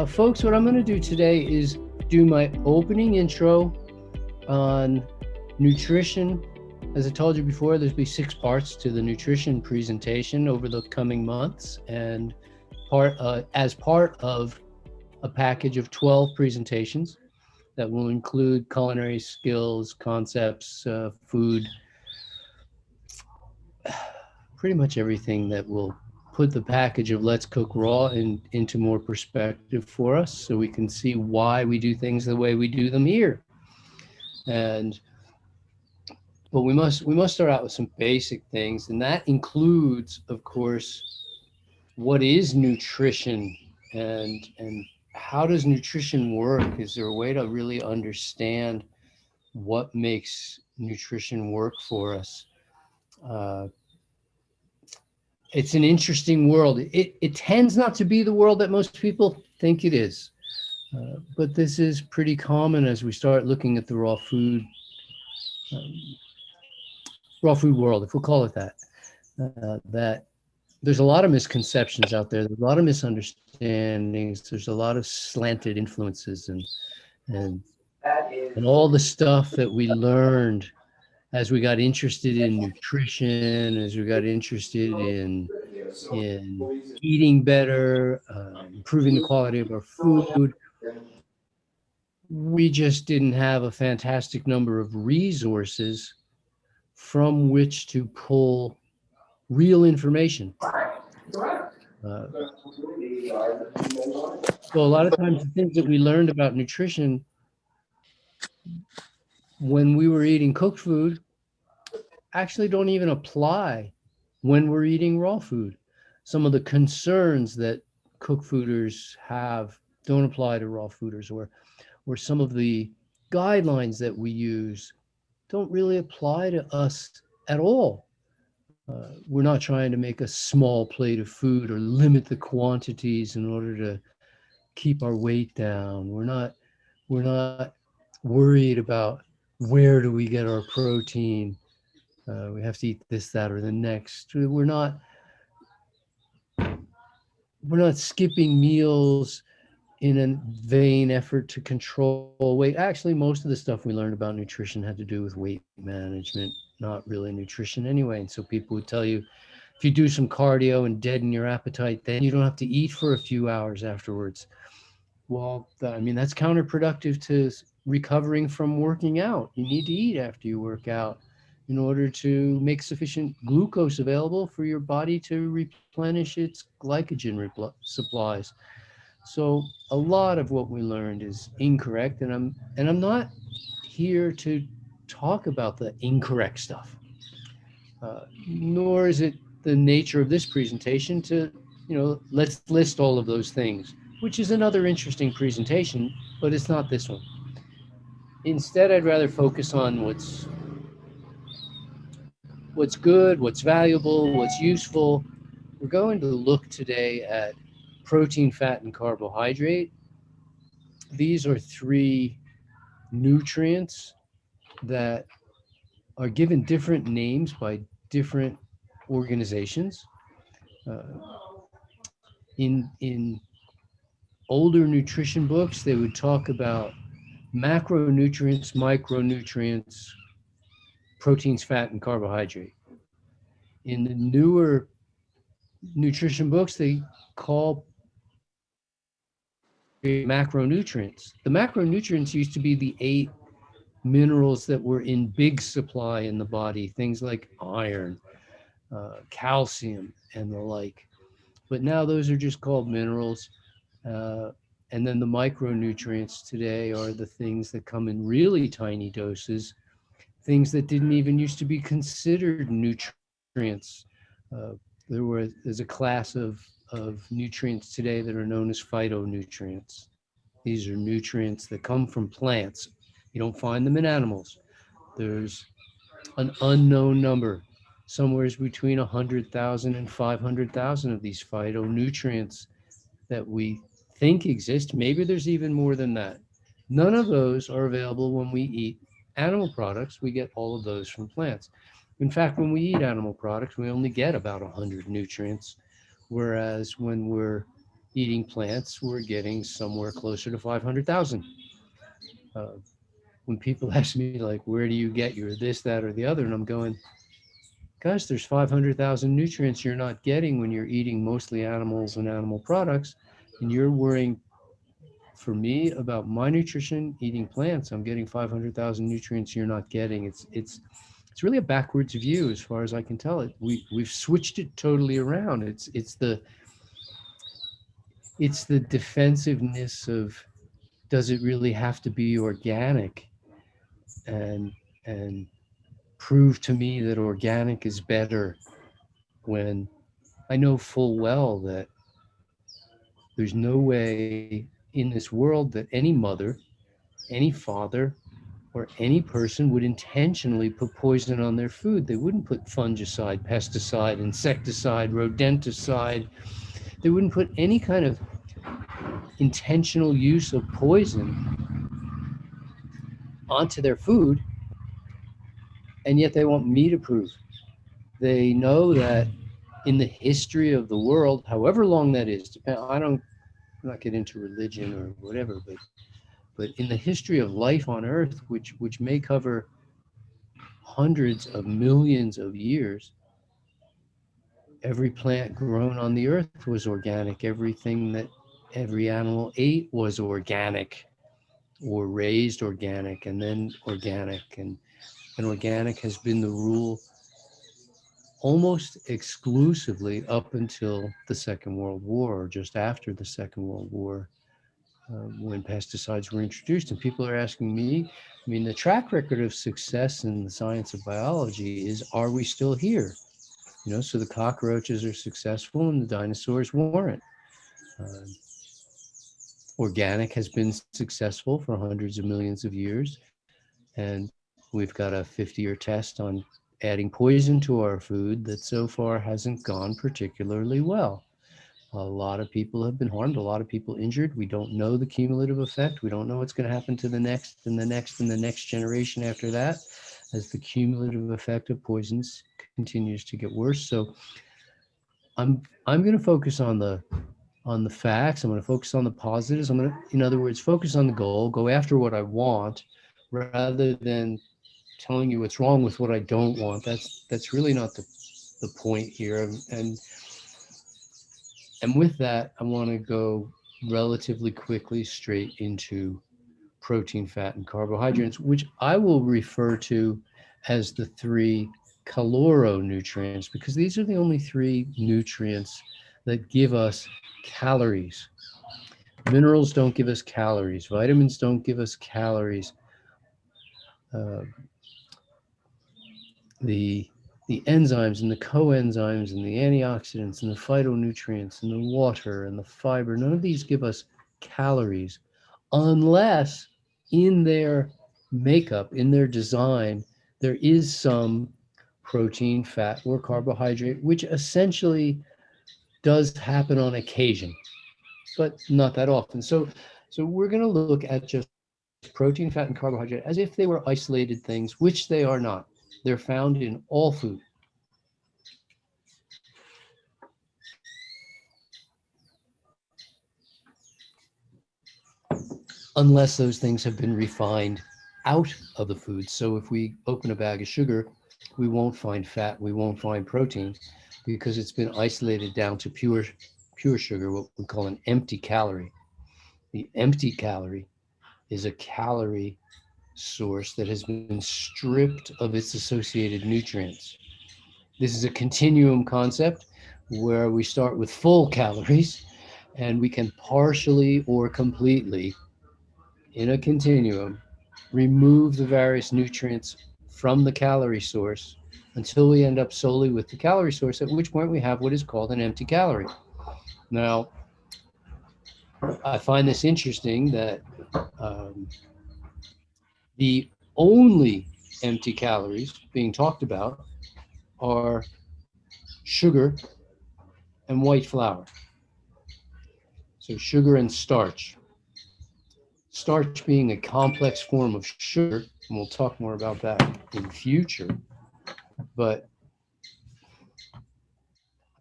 Folks, what I'm going to do today is do my opening intro on nutrition. As I told you before, there'll be 6 parts to the nutrition presentation over the coming months, and as part of a package of 12 presentations that will include culinary skills, concepts, food, pretty much everything that will put the package of Let's Cook Raw into more perspective for us, so we can see why we do things the way we do them here. But we must start out with some basic things, and that includes, of course, what is nutrition, and how does nutrition work? Is there a way to really understand what makes nutrition work for us? It's an interesting world. It tends not to be the world that most people think it is. But this is pretty common as we start looking at the raw food world, if we'll call it that. That there's a lot of misconceptions out there. There's a lot of misunderstandings. There's a lot of slanted influences and all the stuff that we learned as we got interested in nutrition, as we got interested in eating better, improving the quality of our food. We just didn't have a fantastic number of resources from which to pull real information. So a lot of times the things that we learned about nutrition when we were eating cooked food actually don't even apply when we're eating raw food. Some of the concerns that cooked fooders have don't apply to raw fooders, or some of the guidelines that we use don't really apply to us at all. We're not trying to make a small plate of food or limit the quantities in order to keep our weight down. We're not worried about where do we get our protein. We have to eat this, that, or the next. We're not skipping meals in a vain effort to control weight. Actually, most of the stuff we learned about nutrition had to do with weight management, not really nutrition anyway. And so people would tell you, if you do some cardio and deaden your appetite, then you don't have to eat for a few hours afterwards. Well, I mean, that's counterproductive to recovering from working out. You need to eat after you work out in order to make sufficient glucose available for your body to replenish its glycogen supplies. So a lot of what we learned is incorrect, and I'm not here to talk about the incorrect stuff, nor is it the nature of this presentation to, let's list all of those things, which is another interesting presentation, but it's not this one. Instead, I'd rather focus on what's good, what's valuable, what's useful. We're going to look today at protein, fat, and carbohydrate. These are 3 nutrients that are given different names by different organizations. In older nutrition books, they would talk about macronutrients, micronutrients, proteins, fat, and carbohydrate. In the newer nutrition books, they call macronutrients. The macronutrients used to be the 8 minerals that were in big supply in the body, things like iron, calcium, and the like. But now those are just called minerals. And then the micronutrients today are the things that come in really tiny doses, things that didn't even used to be considered nutrients. There's a class of nutrients today that are known as phytonutrients. These are nutrients that come from plants. You don't find them in animals. There's an unknown number, somewhere between 100,000 and 500,000 of these phytonutrients that we think exist. Maybe there's even more than that. None of those are available when we eat animal products. We get all of those from plants. In fact, when we eat animal products, we only get about 100 nutrients, whereas when we're eating plants, we're getting somewhere closer to 500,000. Uh, when people ask me, like, where do you get your this, that, or the other? And I'm going, guys, there's 500,000 nutrients you're not getting when you're eating mostly animals and animal products. And you're worrying, for me, about my nutrition, eating plants. I'm getting 500,000 nutrients you're not getting. It's really a backwards view as far as I can tell it. We've switched it totally around. It's the defensiveness of, does it really have to be organic, and and prove to me that organic is better, when I know full well that there's no way in this world that any mother, any father, or any person would intentionally put poison on their food. They wouldn't put fungicide, pesticide, insecticide, rodenticide. They wouldn't put any kind of intentional use of poison onto their food, and yet they want me to prove. They know that in the history of the world, however long that is, I'm not get into religion or whatever, but in the history of life on Earth, which may cover hundreds of millions of years, every plant grown on the earth was organic. Everything that every animal ate was organic, or raised organic, and then organic. And organic has been the rule almost exclusively up until the Second World War, or just after the Second World War, when pesticides were introduced. And people are asking me, I mean, the track record of success in the science of biology is, are we still here? So the cockroaches are successful and the dinosaurs weren't. Uh, Organic has been successful for hundreds of millions of years, and we've got a 50-year test on adding poison to our food that so far hasn't gone particularly well. A lot of people have been harmed, a lot of people injured. We don't know the cumulative effect. We don't know what's going to happen to the next and the next and the next generation after that, as the cumulative effect of poisons continues to get worse. So I'm going to focus on the facts. I'm going to focus on the positives. I'm going to, in other words, focus on the goal, go after what I want, rather than telling you what's wrong with what I don't want. That's really not the point here. And with that, I want to go relatively quickly straight into protein, fat, and carbohydrates, which I will refer to as the three caloronutrients, because these are the only three nutrients that give us calories. Minerals don't give us calories. Vitamins don't give us calories. Uh, the the enzymes and the coenzymes and the antioxidants and the phytonutrients and the water and the fiber, none of these give us calories, unless in their makeup, in their design, there is some protein, fat, or carbohydrate, which essentially does happen on occasion, but not that often. So we're going to look at just protein, fat, and carbohydrate as if they were isolated things, which they are not. They're found in all food. Unless those things have been refined out of the food. So if we open a bag of sugar, we won't find fat, we won't find protein, because it's been isolated down to pure sugar, what we call an empty calorie. The empty calorie is a calorie source that has been stripped of its associated nutrients. This is a continuum concept where we start with full calories and we can partially or completely, in a continuum, remove the various nutrients from the calorie source until we end up solely with the calorie source, at which point we have what is called an empty calorie. Now, I find this interesting that um, the only empty calories being talked about are sugar and white flour. So, sugar and starch. Starch being a complex form of sugar, and we'll talk more about that in future. But I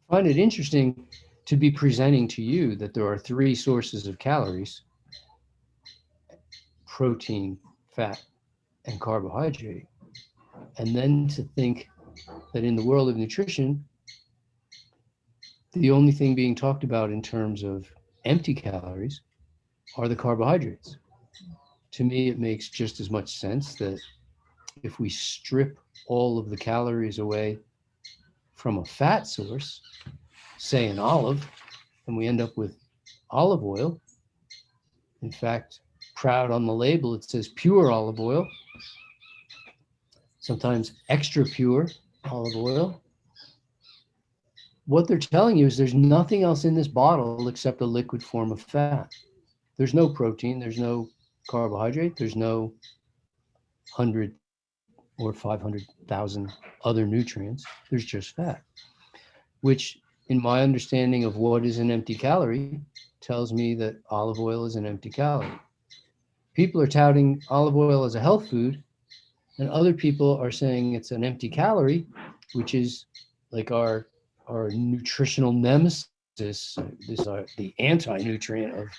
find it interesting to be presenting to you that there are three sources of calories: protein, fat, and carbohydrate. And then to think that in the world of nutrition, the only thing being talked about in terms of empty calories are the carbohydrates. To me, it makes just as much sense that if we strip all of the calories away from a fat source, say an olive, and we end up with olive oil. In fact, proud on the label, it says pure olive oil, sometimes extra pure olive oil. What they're telling you is there's nothing else in this bottle except a liquid form of fat. There's no protein, there's no carbohydrate, there's no 100 or 500,000 other nutrients. There's just fat, which, in my understanding of what is an empty calorie, tells me that olive oil is an empty calorie. People are touting olive oil as a health food, and other people are saying it's an empty calorie, which is like our nutritional nemesis. This the anti-nutrient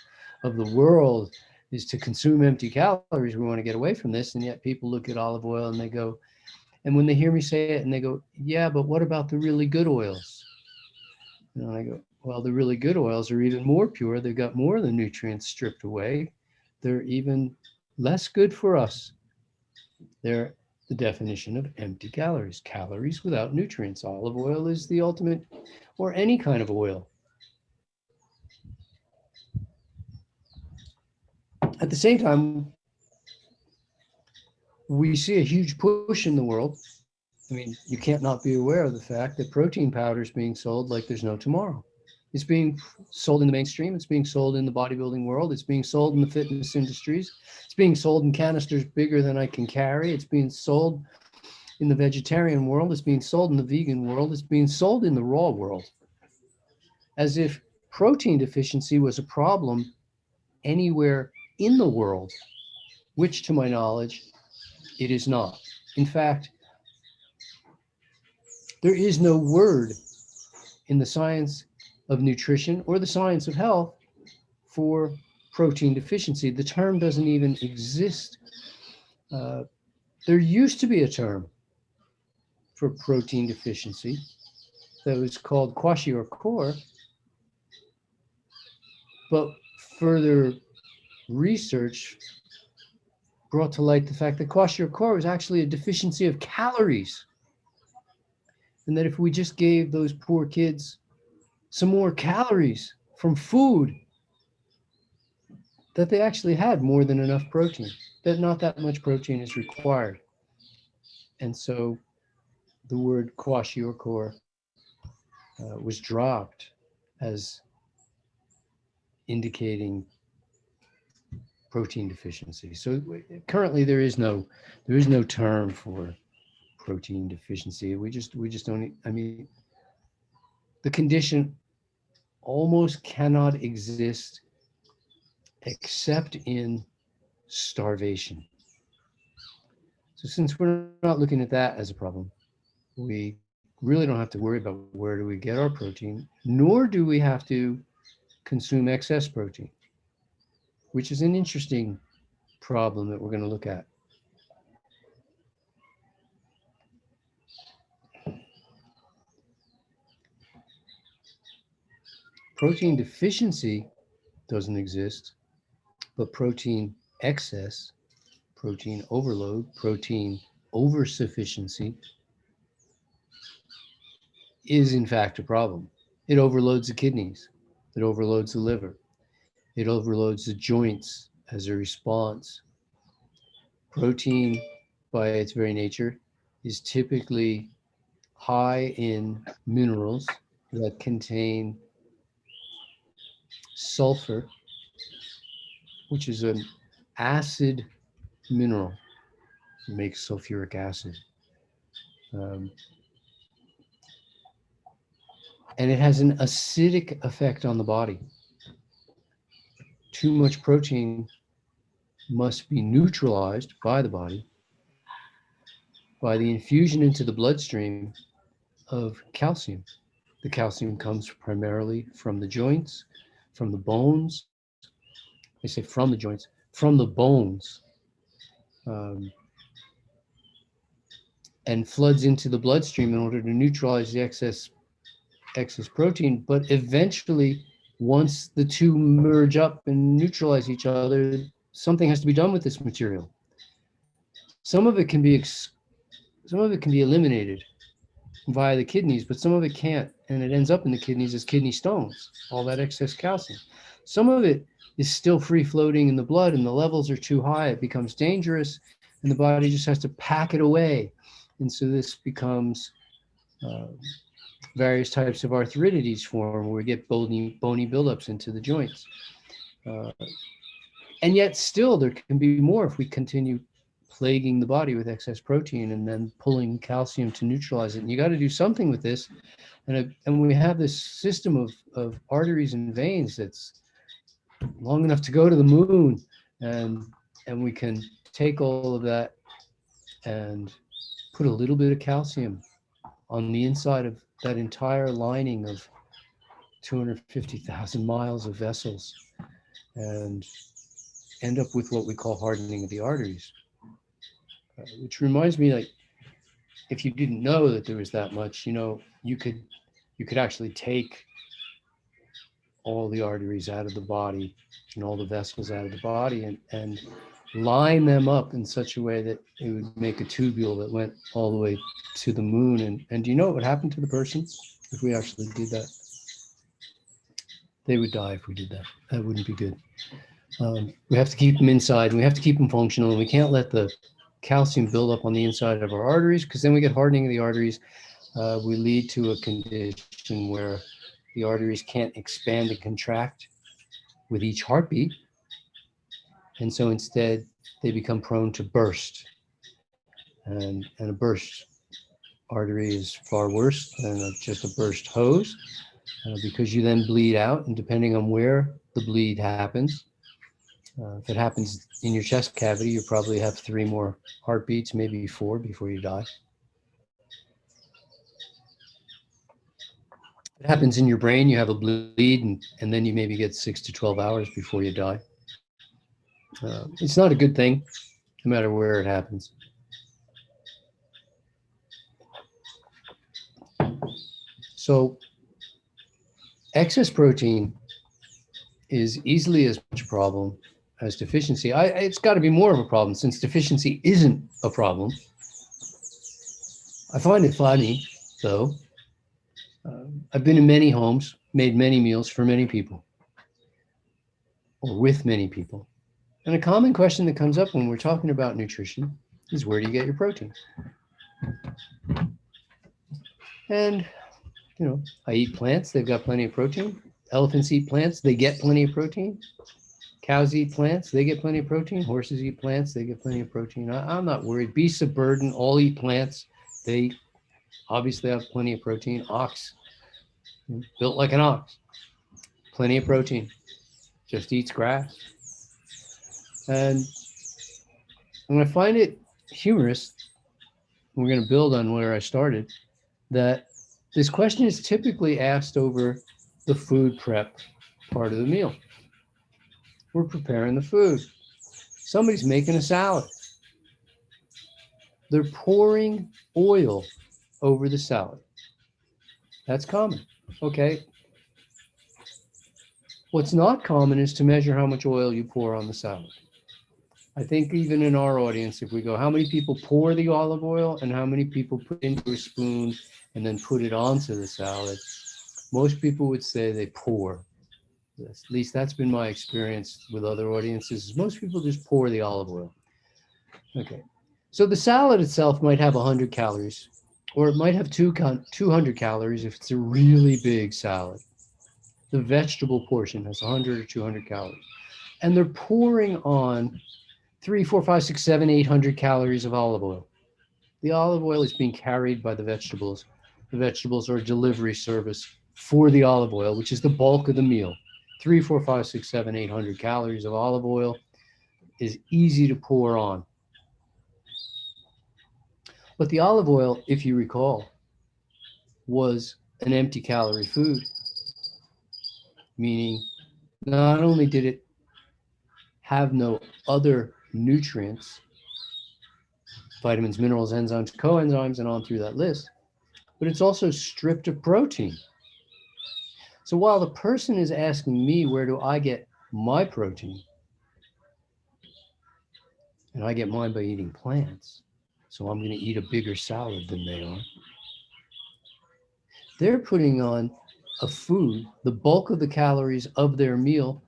of the world is to consume empty calories. We want to get away from this, and yet people look at olive oil and they go, and when they hear me say it, and they go, yeah, but what about the really good oils? And I go, well, the really good oils are even more pure. They've got more of the nutrients stripped away. They're even less good for us. They're the definition of empty calories, calories without nutrients. Olive oil is the ultimate, or any kind of oil. At the same time, we see a huge push in the world. I mean, you can't not be aware of the fact that protein powder is being sold like there's no tomorrow. It's being sold in the mainstream. It's being sold in the bodybuilding world. It's being sold in the fitness industries. It's being sold in canisters bigger than I can carry. It's being sold in the vegetarian world. It's being sold in the vegan world. It's being sold in the raw world. As if protein deficiency was a problem anywhere in the world, which to my knowledge, it is not. In fact, there is no word in the science of nutrition or the science of health for protein deficiency. The term doesn't even exist. There used to be a term for protein deficiency that was called kwashiorkor, but further research brought to light the fact that kwashiorkor was actually a deficiency of calories, and that if we just gave those poor kids some more calories from food, that they actually had more than enough protein, that not that much protein is required. And so the word kwashiorkor was dropped as indicating protein deficiency. So currently there is no term for protein deficiency. We just don't. I mean, the condition almost cannot exist except in starvation. So since we're not looking at that as a problem, we really don't have to worry about where do we get our protein, nor do we have to consume excess protein, which is an interesting problem that we're going to look at. Protein deficiency doesn't exist, but protein excess, protein overload, protein oversufficiency is in fact a problem. It overloads the kidneys, it overloads the liver, it overloads the joints as a response. Protein, by its very nature, is typically high in minerals that contain sulfur, which is an acid mineral. It makes sulfuric acid. Um, and it has an acidic effect on the body. Too much protein must be neutralized by the body by the infusion into the bloodstream of calcium. The calcium comes primarily from the joints, from the bones. I say from the joints, from the bones, um, and floods into the bloodstream in order to neutralize the excess protein. But eventually, once the two merge up and neutralize each other, something has to be done with this material. Some of it can be eliminated via the kidneys, but some of it can't, and it ends up in the kidneys as kidney stones, all that excess calcium. Some of it is still free floating in the blood, and the levels are too high. It becomes dangerous, and the body just has to pack it away. And so this becomes uh, various types of arthritides form where we get bony buildups into the joints. Uh, and yet, still, there can be more if we continue plaguing the body with excess protein and then pulling calcium to neutralize it. And you got to do something with this. And we have this system of arteries and veins that's long enough to go to the moon. And we can take all of that and put a little bit of calcium on the inside of that entire lining of 250,000 miles of vessels and end up with what we call hardening of the arteries. Which reminds me, like, if you didn't know that there was that much, you could actually take all the arteries out of the body and all the vessels out of the body and line them up in such a way that it would make a tubule that went all the way to the moon. And do you know what would happen to the person if we actually did that? They would die if we did that. That wouldn't be good. We have to keep them inside. And we have to keep them functional. And we can't let the calcium build up on the inside of our arteries, because then we get hardening of the arteries. We lead to a condition where the arteries can't expand and contract with each heartbeat. And so instead, they become prone to burst. And a burst artery is far worse than just a burst hose, because you then bleed out. And depending on where the bleed happens, if it happens in your chest cavity, you probably have 3 more heartbeats, maybe 4 before you die. If it happens in your brain, you have a bleed, and then you maybe get 6 to 12 hours before you die. It's not a good thing, no matter where it happens. So excess protein is easily as much a problem as deficiency. It's got to be more of a problem, since deficiency isn't a problem. I find it funny, though. I've been in many homes, made many meals for many people, or with many people. And a common question that comes up when we're talking about nutrition is, where do you get your protein? And, I eat plants, they've got plenty of protein. Elephants eat plants, they get plenty of protein. Cows eat plants, they get plenty of protein. Horses eat plants, they get plenty of protein. I'm not worried. Beasts of burden all eat plants. They obviously have plenty of protein. Ox, built like an ox, plenty of protein, just eats grass. And I find it humorous, we're going to build on where I started, that this question is typically asked over the food prep part of the meal. We're preparing the food. Somebody's making a salad. They're pouring oil over the salad. That's common. Okay. What's not common is to measure how much oil you pour on the salad. I think even in our audience, if we go, how many people pour the olive oil and how many people put it into a spoon and then put it onto the salad, most people would say they pour. At least that's been my experience with other audiences. Most people just pour the olive oil. Okay. So the salad itself might have 100 calories, or it might have 200 calories if it's a really big salad. The vegetable portion has 100 or 200 calories. And they're pouring on 3, 4, 5, 6, 7, 800 calories of olive oil. The olive oil is being carried by the vegetables. The vegetables are a delivery service for the olive oil, which is the bulk of the meal. 3, 4, 5, 6, 7, 800 calories of olive oil is easy to pour on. But the olive oil, if you recall, was an empty calorie food, meaning not only did it have no other nutrients, vitamins, minerals, enzymes, coenzymes, and on through that list, but it's also stripped of protein. So while the person is asking me, where do I get my protein? And I get mine by eating plants. So I'm going to eat a bigger salad than they are. They're putting on a food, the bulk of the calories of their meal,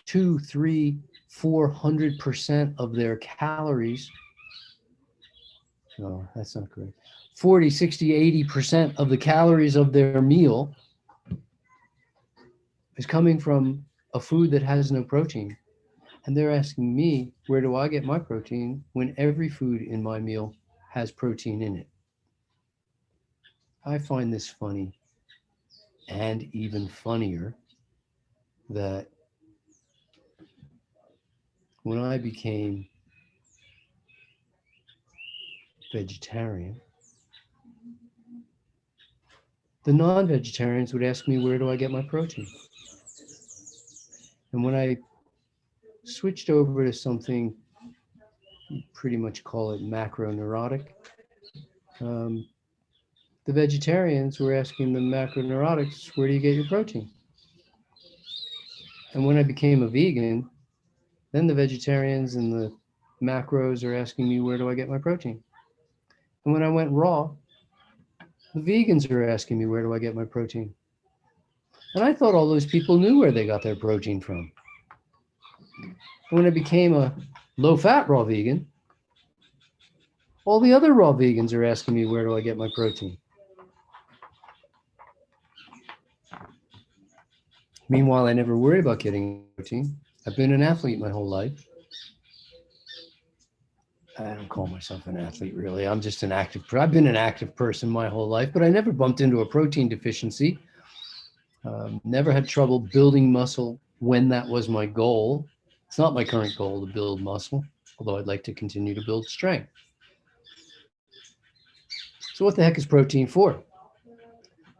2, 3, 400% of their calories. No, that's not correct. 40, 60, 80% of the calories of their meal is coming from a food that has no protein. And they're asking me, where do I get my protein when every food in my meal has protein in it? I find this funny, and even funnier that when I became vegetarian, the non-vegetarians would ask me, where do I get my protein? And when I switched over to something, you pretty much call it macroneurotic, the vegetarians were asking the macroneurotics, where do you get your protein? And when I became a vegan, then the vegetarians and the macros are asking me, where do I get my protein? And when I went raw, the vegans are asking me, where do I get my protein? And I thought all those people knew where they got their protein from. And when I became a low-fat raw vegan, all the other raw vegans are asking me, where do I get my protein? Meanwhile, I never worry about getting protein. I've been an athlete my whole life. I don't call myself an athlete, really. I'm just I've been an active person my whole life, but I never bumped into a protein deficiency. Never had trouble building muscle when that was my goal. It's not my current goal to build muscle, although I'd like to continue to build strength. So what the heck is protein for?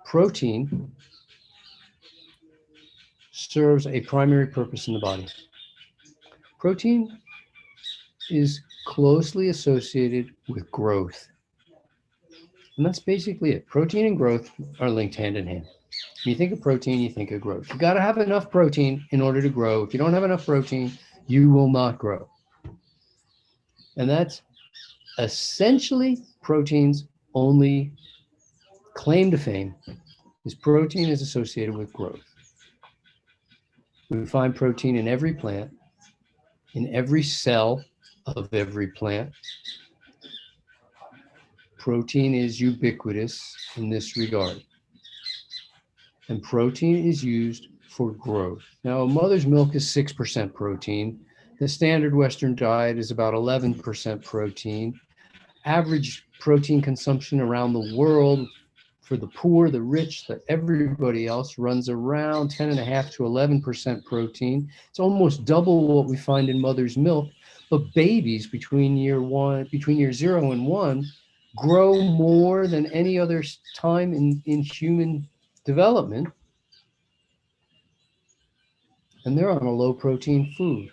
Protein serves a primary purpose in the body. Protein is closely associated with growth. And that's basically it. Protein and growth are linked hand in hand. When you think of protein, you think of growth. You got to have enough protein in order to grow. If you don't have enough protein, you will not grow. And that's essentially protein's only claim to fame is protein is associated with growth. We find protein in every plant, in every cell of every plant. Protein is ubiquitous in this regard. And protein is used for growth. Now, a mother's milk is 6% protein. The standard Western diet is about 11% protein. Average protein consumption around the world for the poor, the rich, everybody else runs around 10.5 to 11% protein. It's almost double what we find in mother's milk. But babies between year 0 and 1 grow more than any other time in human development. And they're on a low protein food.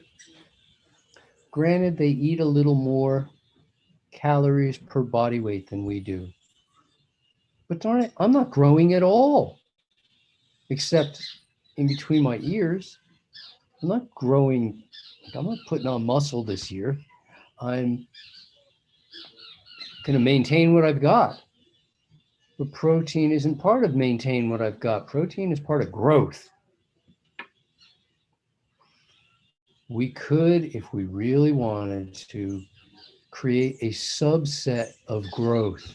Granted, they eat a little more calories per body weight than we do. But darn it, I'm not growing at all, except in between my ears. I'm not growing, I'm not putting on muscle this year. I'm going to maintain what I've got. But protein isn't part of maintain what I've got. Protein is part of growth. We could, if we really wanted to, create a subset of growth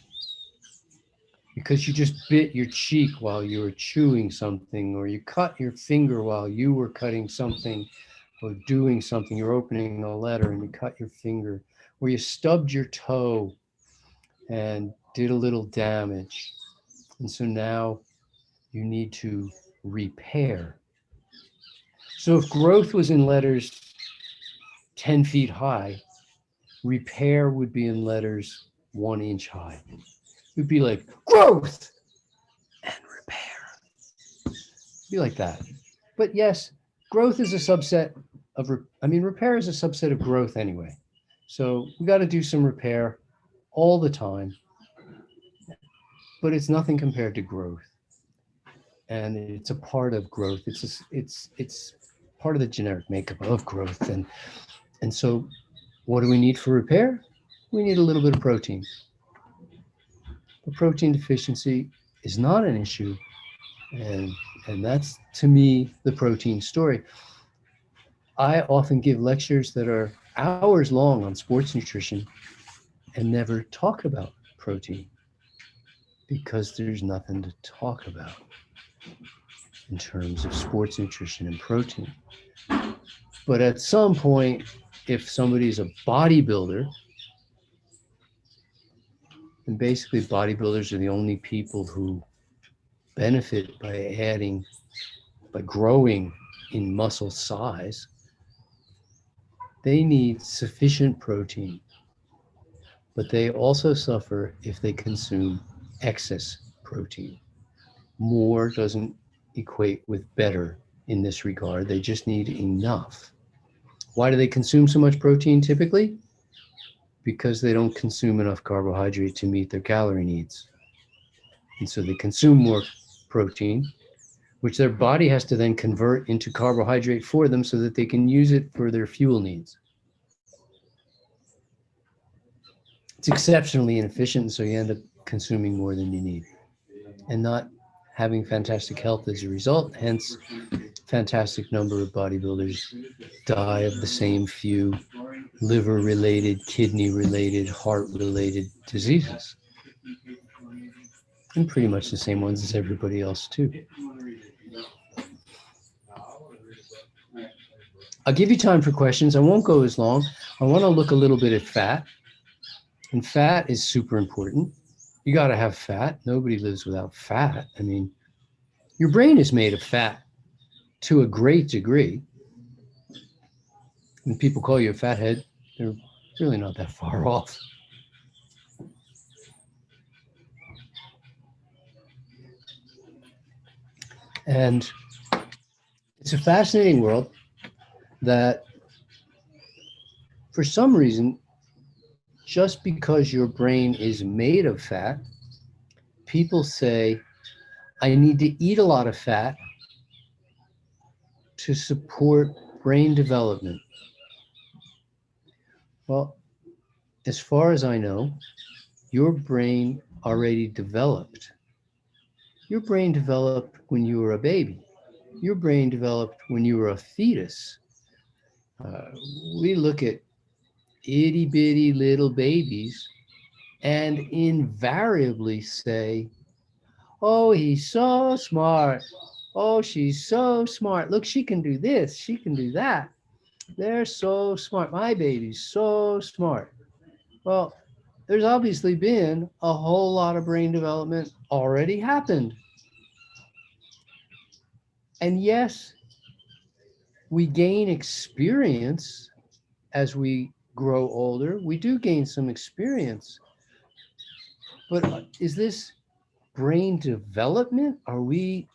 because you just bit your cheek while you were chewing something, or you cut your finger while you were cutting something or doing something. You're opening a letter and you cut your finger, or you stubbed your toe and did a little damage. And so now you need to repair. So if growth was in letters 10 feet high, repair would be in letters 1 inch high. It would be like growth and repair. Be like that. But yes, growth is a subset of, repair is a subset of growth anyway. So we got to do some repair all the time, but it's nothing compared to growth. And it's a part of growth. It's part of the generic makeup of growth. And so what do we need for repair? We need a little bit of protein. But protein deficiency is not an issue. And and that's to me the protein story. I often give lectures that are hours long on sports nutrition and never talk about protein because there's nothing to talk about in terms of sports nutrition and protein. But at some point, if somebody's a bodybuilder, and basically bodybuilders are the only people who benefit by growing in muscle size, they need sufficient protein, but they also suffer if they consume excess protein. More doesn't equate with better in this regard. They just need enough. Why do they consume so much protein typically? Because they don't consume enough carbohydrate to meet their calorie needs. And so they consume more protein, which their body has to then convert into carbohydrate for them so that they can use it for their fuel needs. It's exceptionally inefficient, so you end up consuming more than you need and not having fantastic health as a result. Hence, fantastic number of bodybuilders die of the same few liver-related, kidney-related, heart-related diseases. And pretty much the same ones as everybody else too. I'll give you time for questions. I won't go as long. I want to look a little bit at fat. And fat is super important. You got to have fat. Nobody lives without fat. I mean, your brain is made of fat to a great degree. When people call you a fathead, they're really not that far off. And it's a fascinating world that for some reason, just because your brain is made of fat, people say, I need to eat a lot of fat to support brain development. Well, as far as I know, your brain already developed. Your brain developed when you were a baby. Your brain developed when you were a fetus. We look at itty bitty little babies and invariably say, oh, he's so smart. Oh, she's so smart. Look, she can do this. She can do that. They're so smart. My baby's so smart. Well, there's obviously been a whole lot of brain development already happened. And yes, we gain experience as we grow older. We do gain some experience. But is this brain development? Are we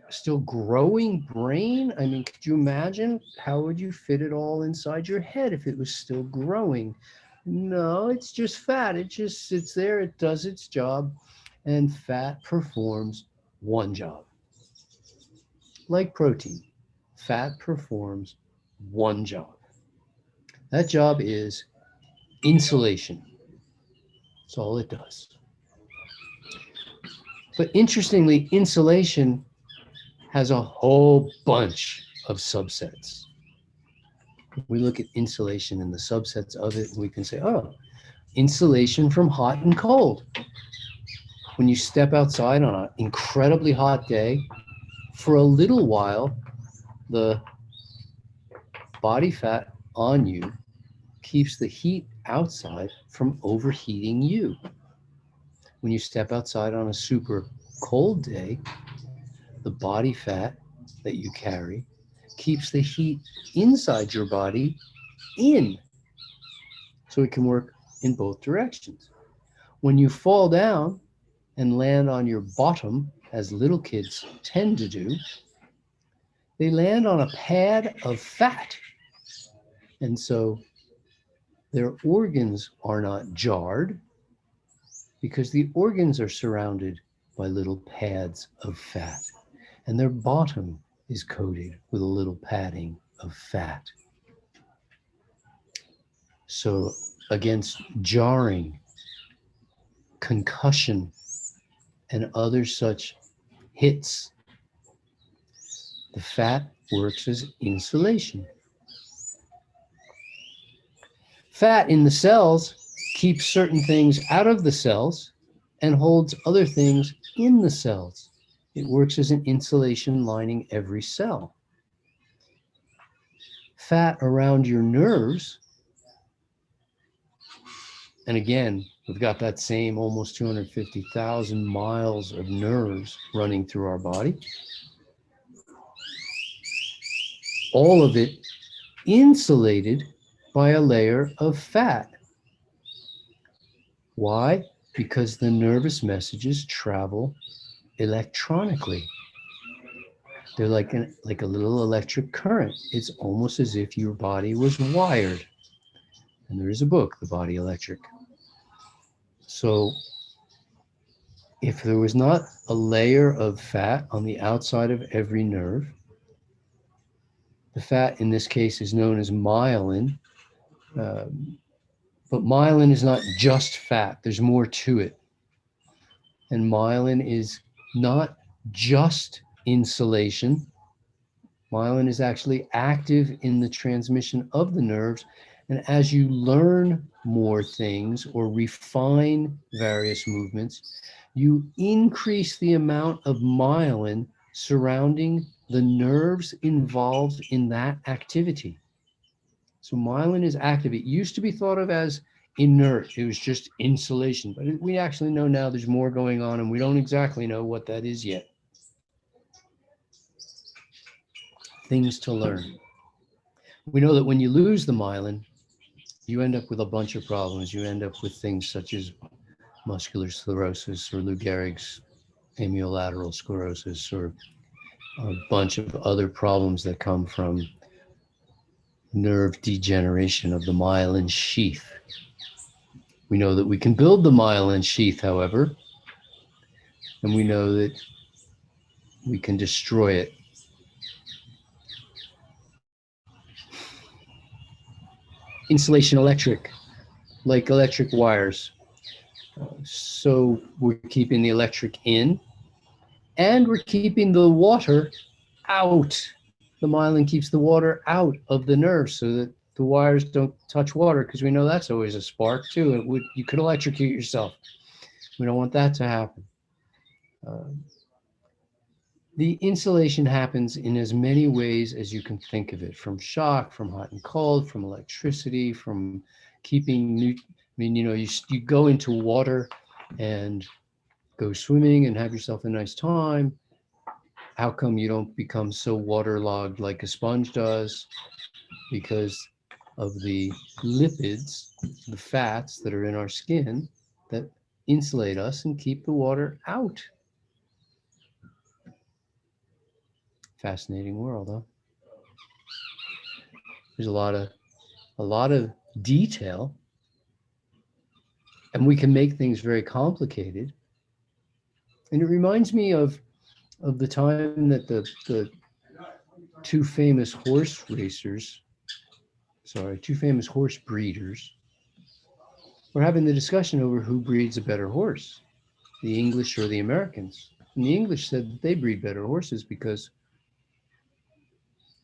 still growing brain? I mean, could you imagine how would you fit it all inside your head if it was still growing? No, it's just fat. It just sits there, it does its job, and fat performs one job. Like protein, fat performs one job. That job is insulation. That's all it does. But interestingly, insulation has a whole bunch of subsets. We look at insulation and the subsets of it, and we can say, oh, insulation from hot and cold. When you step outside on an incredibly hot day, for a little while, the body fat on you keeps the heat outside from overheating you. When you step outside on a super cold day, the body fat that you carry keeps the heat inside your body in, so it can work in both directions. When you fall down and land on your bottom, as little kids tend to do, they land on a pad of fat. And so their organs are not jarred because the organs are surrounded by little pads of fat. And their bottom is coated with a little padding of fat. So against jarring, concussion, and other such hits, the fat works as insulation. Fat in the cells keeps certain things out of the cells and holds other things in the cells. It works as an insulation lining every cell. Fat around your nerves, and again, we've got that same almost 250,000 miles of nerves running through our body. All of it insulated by a layer of fat. Why? Because the nervous messages travel electronically. They're like a little electric current. It's almost as if your body was wired. And there is a book, The Body Electric. So if there was not a layer of fat on the outside of every nerve, the fat in this case is known as myelin. But myelin is not just fat. There's more to it. And myelin is not just insulation. Myelin is actually active in the transmission of the nerves. And as you learn more things or refine various movements, you increase the amount of myelin surrounding the nerves involved in that activity. So myelin is active. It used to be thought of as inert. It was just insulation. But we actually know now there's more going on, and we don't exactly know what that is yet. Things to learn. We know that when you lose the myelin, you end up with a bunch of problems. You end up with things such as muscular sclerosis or Lou Gehrig's amyolateral sclerosis or a bunch of other problems that come from nerve degeneration of the myelin sheath. We know that we can build the myelin sheath, however, and we know that we can destroy it. Insulation electric, like electric wires. So we're keeping the electric in, and we're keeping the water out. The myelin keeps the water out of the nerve so that the wires don't touch water, because we know that's always a spark too. You could electrocute yourself. We don't want that to happen. The insulation happens in as many ways as you can think of it, from shock, from hot and cold, from electricity, from keeping you go into water and go swimming and have yourself a nice time. How come you don't become so waterlogged like a sponge does? Because of the lipids, the fats that are in our skin that insulate us and keep the water out. Fascinating world, huh? There's a lot of detail, and we can make things very complicated. And it reminds me of the time that the two famous horse breeders were having the discussion over who breeds a better horse, the English or the Americans. And the English said that they breed better horses because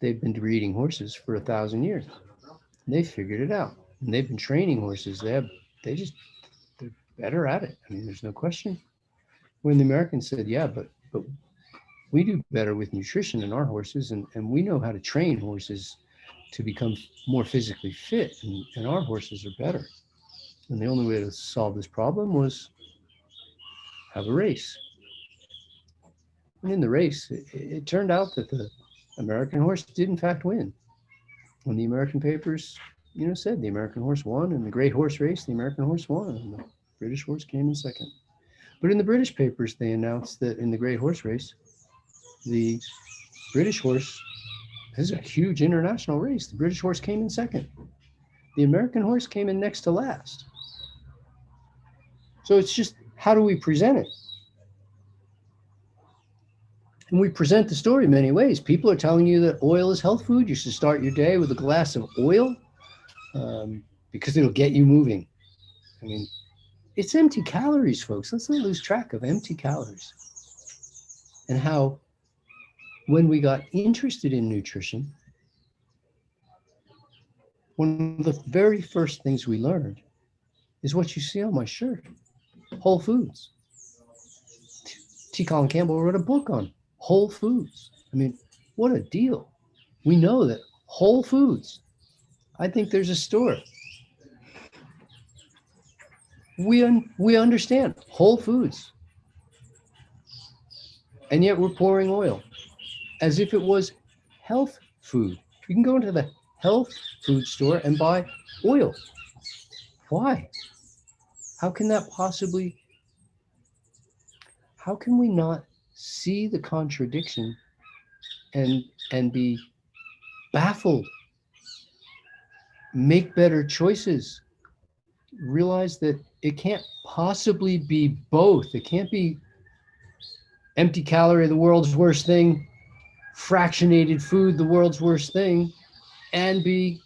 they've been breeding horses for 1,000 years. And they figured it out. And they've been training horses. They're better at it. I mean, there's no question. When the Americans said, yeah, but we do better with nutrition in our horses, and we know how to train horses to become more physically fit, and our horses are better. And the only way to solve this problem was have a race. And in the race, it turned out that the American horse did in fact win. When the American papers, said the American horse won, and the great horse race, the American horse won, and the British horse came in second. But in the British papers, they announced that in the great horse race, the British horse This is a huge international race. The British horse came in second. The American horse came in next to last. So it's just, how do we present it? And we present the story in many ways. People are telling you that oil is health food. You should start your day with a glass of oil because it'll get you moving. I mean, it's empty calories, folks. Let's not lose track of empty calories. And how, when we got interested in nutrition, one of the very first things we learned is what you see on my shirt, Whole Foods. T. Colin Campbell wrote a book on Whole Foods. I mean, what a deal. We know that Whole Foods, I think there's a store. We understand Whole Foods. And yet we're pouring oil as if it was health food. You can go into the health food store and buy oil. Why? How can that possibly, how can we not see the contradiction and be baffled? Make better choices. Realize that it can't possibly be both. It can't be empty calorie, the world's worst thing, fractionated food, the world's worst thing, and be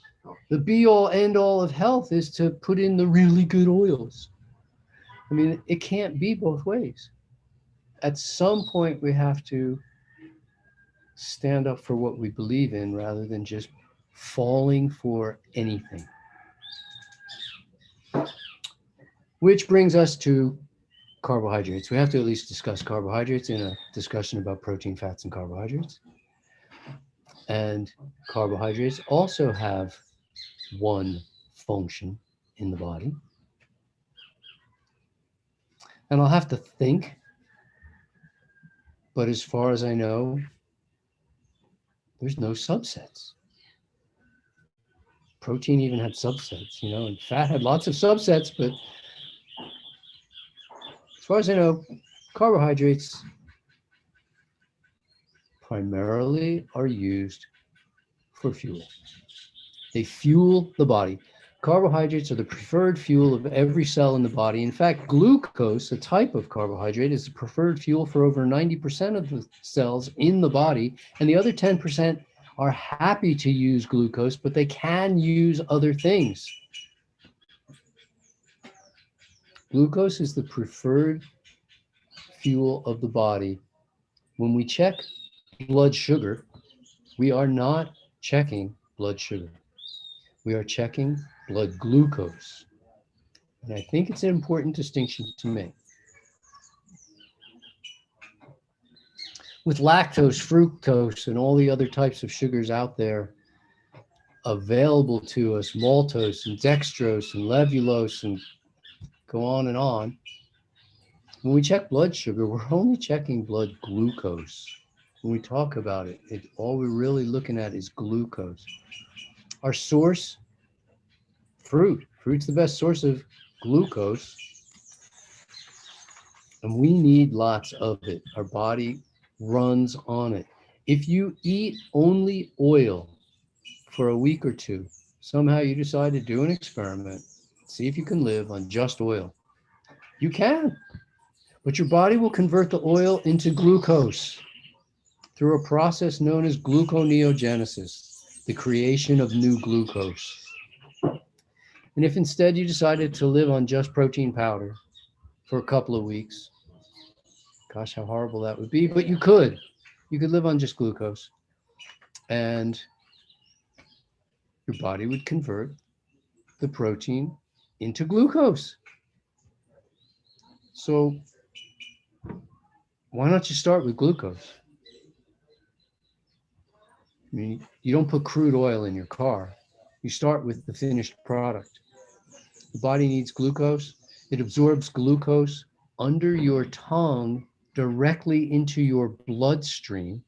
the be all end all of health is to put in the really good oils. I mean, it can't be both ways. At some point, we have to stand up for what we believe in rather than just falling for anything. Which brings us to carbohydrates. We have to at least discuss carbohydrates in a discussion about protein, fats, and carbohydrates. And carbohydrates also have one function in the body. And I'll have to think, but as far as I know, there's no subsets. Protein even had subsets, and fat had lots of subsets, but as far as I know, carbohydrates primarily are used for fuel. They fuel the body. Carbohydrates are the preferred fuel of every cell in the body. In fact, glucose, a type of carbohydrate, is the preferred fuel for over 90% of the cells in the body. And the other 10% are happy to use glucose, but they can use other things. Glucose is the preferred fuel of the body. When we check blood sugar, we are not checking blood sugar. We are checking blood glucose. And I think it's an important distinction to make. With lactose, fructose, and all the other types of sugars out there available to us, maltose and dextrose and levulose and go on and on, when we check blood sugar, we're only checking blood glucose. When we talk about it, all we're really looking at is glucose. Our source, fruit. Fruit's the best source of glucose, and we need lots of it. Our body runs on it. If you eat only oil for a week or two, somehow you decide to do an experiment, see if you can live on just oil. You can, but your body will convert the oil into glucose through a process known as gluconeogenesis, the creation of new glucose. And if instead you decided to live on just protein powder for a couple of weeks, gosh, how horrible that would be, but you could live on just glucose, and your body would convert the protein into glucose. So why not you start with glucose? I mean, you don't put crude oil in your car. You start with the finished product. The body needs glucose. It absorbs glucose under your tongue directly into your bloodstream.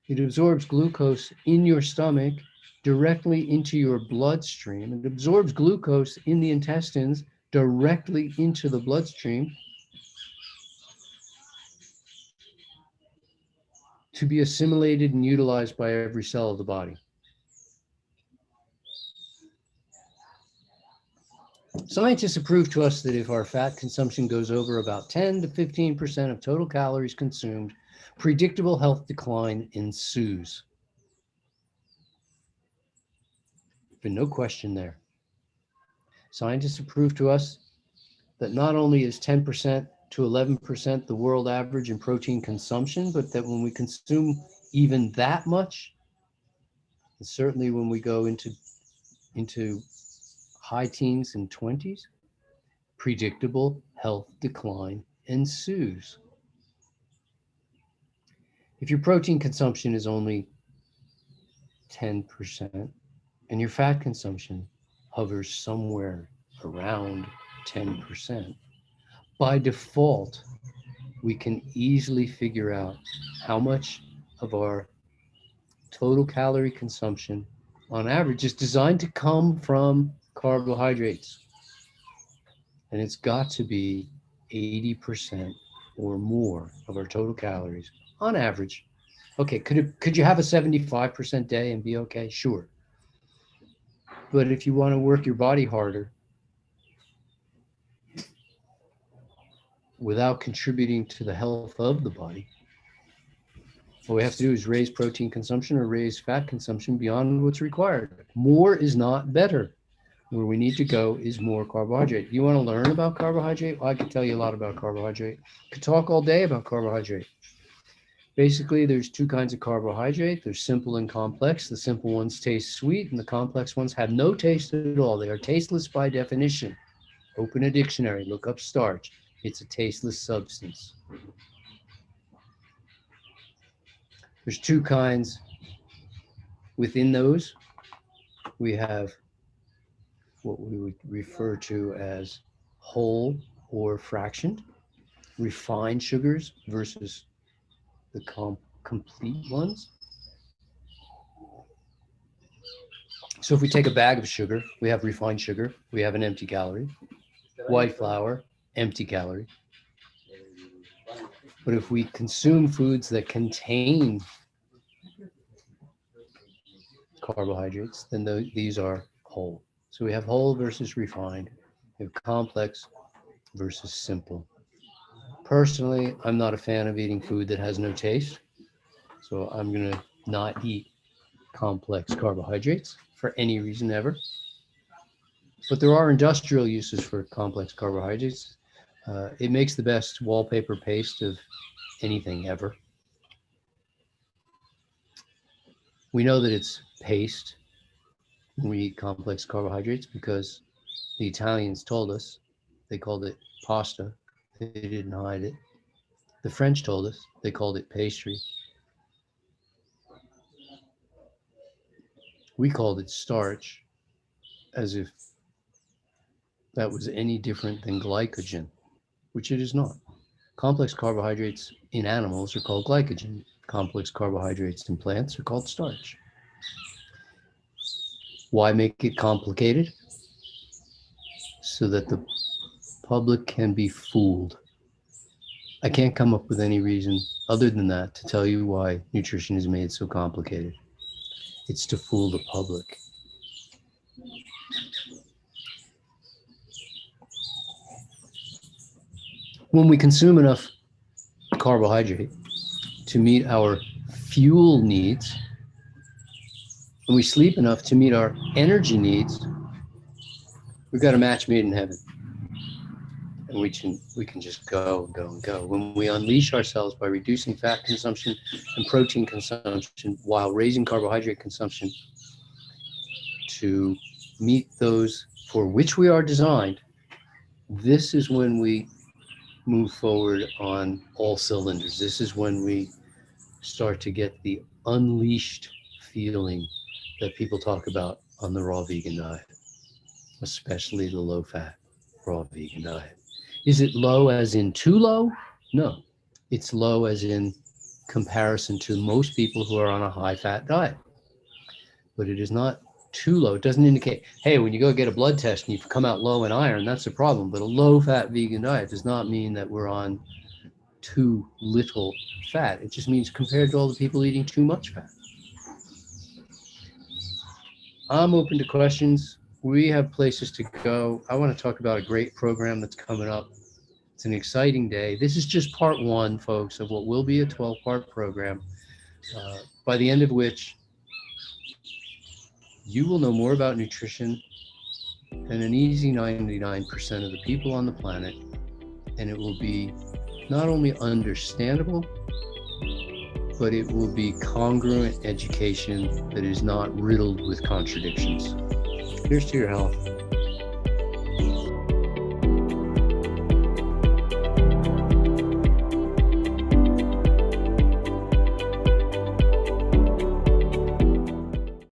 It absorbs glucose in your stomach directly into your bloodstream. It absorbs glucose in the intestines directly into the bloodstream to be assimilated and utilized by every cell of the body. Scientists have proved to us that if our fat consumption goes over about 10 to 15% of total calories consumed, predictable health decline ensues. Been no question there. Scientists have proved to us that not only is 10% to 11% the world average in protein consumption, but that when we consume even that much, and certainly when we go into high teens and 20s, predictable health decline ensues. If your protein consumption is only 10% and your fat consumption hovers somewhere around 10%, by default, we can easily figure out how much of our total calorie consumption on average is designed to come from carbohydrates. And it's got to be 80% or more of our total calories on average. Okay, could you have a 75% day and be okay? Sure. But if you want to work your body harder without contributing to the health of the body, what we have to do is raise protein consumption or raise fat consumption beyond what's required. More is not better. Where we need to go is more carbohydrate. You want to learn about carbohydrate? Well, I could tell you a lot about carbohydrate. I could talk all day about carbohydrate. Basically, there's two kinds of carbohydrate. There's simple and complex. The simple ones taste sweet, and the complex ones have no taste at all. They are tasteless by definition. Open a dictionary, look up starch. It's a tasteless substance. There's two kinds. Within those, we have what we would refer to as whole or fractioned, refined sugars versus the complete ones. So if we take a bag of sugar, we have refined sugar, we have an empty calorie. White flour, empty calorie. But if we consume foods that contain carbohydrates, then these are whole. So we have whole versus refined. We have complex versus simple. Personally, I'm not a fan of eating food that has no taste. So I'm going to not eat complex carbohydrates for any reason ever. But there are industrial uses for complex carbohydrates. It makes the best wallpaper paste of anything ever. We know that it's paste when we eat complex carbohydrates because the Italians told us. They called it pasta. They didn't hide it. The French told us. They called it pastry. We called it starch, as if that was any different than glycogen, which it is not. Complex carbohydrates in animals are called glycogen. Complex carbohydrates in plants are called starch. Why make it complicated? So that the public can be fooled. I can't come up with any reason other than that to tell you why nutrition is made so complicated. It's to fool the public. When we consume enough carbohydrate to meet our fuel needs, and we sleep enough to meet our energy needs, we've got a match made in heaven. And we can just go. When we unleash ourselves by reducing fat consumption and protein consumption while raising carbohydrate consumption to meet those for which we are designed, this is when we move forward on all cylinders. This is when we start to get the unleashed feeling that people talk about on the raw vegan diet, especially the low-fat raw vegan diet. Is it low as in too low? No. It's low as in comparison to most people who are on a high-fat diet. But it is not too low. It doesn't indicate, hey, when you go get a blood test and you come out low in iron, that's a problem. But a low-fat vegan diet does not mean that we're on too little fat. It just means compared to all the people eating too much fat. I'm open to questions. We have places to go. I want to talk about a great program that's coming up. It's an exciting day. This is just part one, folks, of what will be a 12-part program, by the end of which you will know more about nutrition than an easy 99% of the people on the planet. And it will be not only understandable, but it will be congruent education that is not riddled with contradictions. Here's to your health.